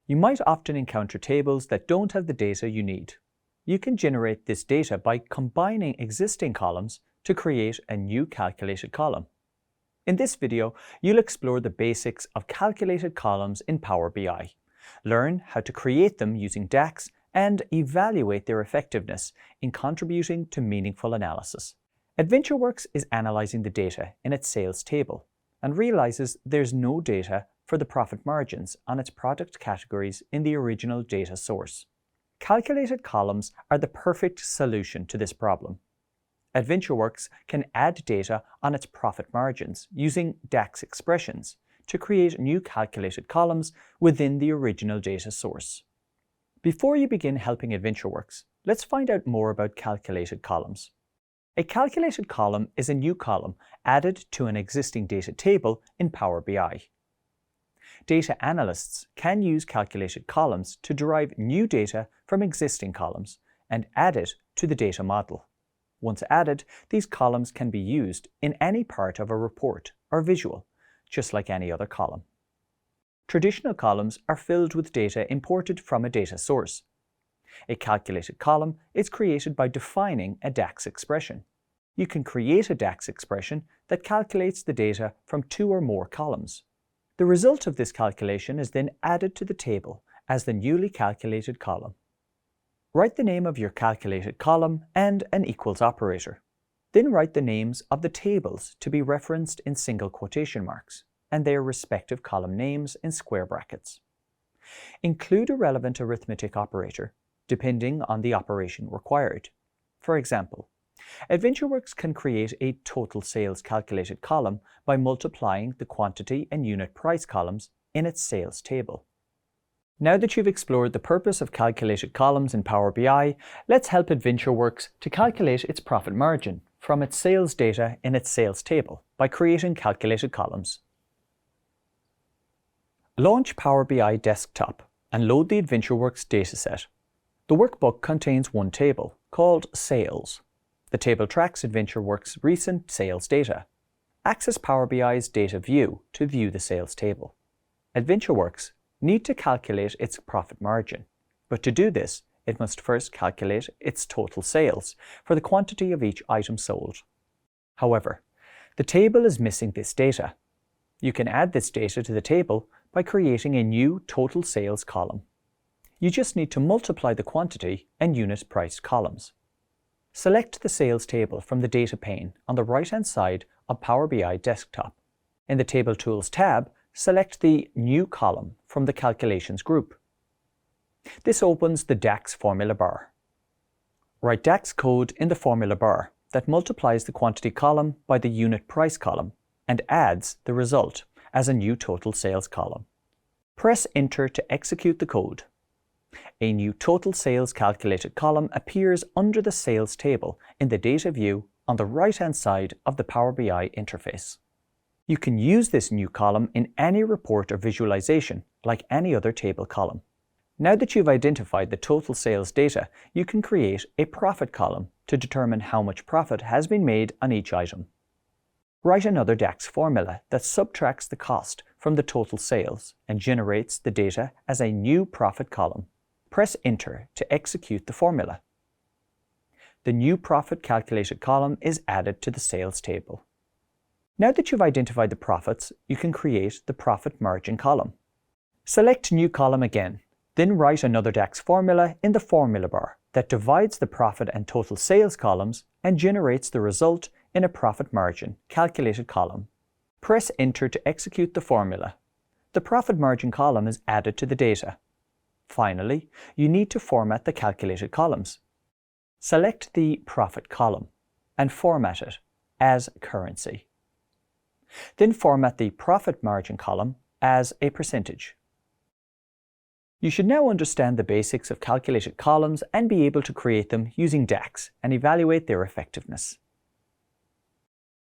You might often encounter tables that don't have the data you need. You can generate this data by combining existing columns to create a new calculated column. In this video, you'll explore the basics of calculated columns in Power BI, learn how to create them using DAX, and evaluate their effectiveness in contributing to meaningful analysis. AdventureWorks is analyzing the data in its sales table and realizes there's no data for the profit margins on its product categories in the original data source. Calculated columns are the perfect solution to this problem. AdventureWorks can add data on its profit margins using DAX expressions to create new calculated columns within the original data source. Before you begin helping AdventureWorks, let's find out more about calculated columns. A calculated column is a new column added to an existing data table in Power BI. Data analysts can use calculated columns to derive new data from existing columns and add it to the data model. Once added, these columns can be used in any part of a report or visual, just like any other column. Traditional columns are filled with data imported from a data source. A calculated column is created by defining a DAX expression. You can create a DAX expression that calculates the data from two or more columns. The result of this calculation is then added to the table as the newly calculated column. Write the name of your calculated column and an equals operator. Then write the names of the tables to be referenced in single quotation marks and their respective column names in square brackets. Include a relevant arithmetic operator depending on the operation required. For example, AdventureWorks can create a total sales calculated column by multiplying the quantity and unit price columns in its sales table. Now that you've explored the purpose of calculated columns in Power BI, let's help AdventureWorks to calculate its profit margin from its sales data in its sales table by creating calculated columns. Launch Power BI Desktop and load the AdventureWorks dataset. The workbook contains one table, called Sales. The table tracks AdventureWorks' recent sales data. Access Power BI's Data View to view the sales table. AdventureWorks need to calculate its profit margin, but to do this, it must first calculate its total sales for the quantity of each item sold. However, the table is missing this data. You can add this data to the table by creating a new total sales column. You just need to multiply the quantity and unit price columns. Select the sales table from the data pane on the right-hand side of Power BI Desktop. In the Table Tools tab, select the New column from the Calculations group. This opens the DAX formula bar. Write DAX code in the formula bar that multiplies the quantity column by the unit price column and adds the result as a new total sales column. Press Enter to execute the code. A new total sales calculated column appears under the sales table in the data view on the right-hand side of the Power BI interface. You can use this new column in any report or visualization like any other table column. Now that you've identified the total sales data, you can create a profit column to determine how much profit has been made on each item. Write another DAX formula that subtracts the cost from the total sales and generates the data as a new profit column. Press Enter to execute the formula. The new profit calculated column is added to the sales table. Now that you've identified the profits, you can create the profit margin column. Select New column again, then write another DAX formula in the formula bar that divides the profit and total sales columns and generates the result in a profit margin calculated column. Press Enter to execute the formula. The profit margin column is added to the data. Finally, you need to format the calculated columns. Select the profit column and format it as currency. Then format the profit margin column as a percentage. You should now understand the basics of calculated columns and be able to create them using DAX and evaluate their effectiveness.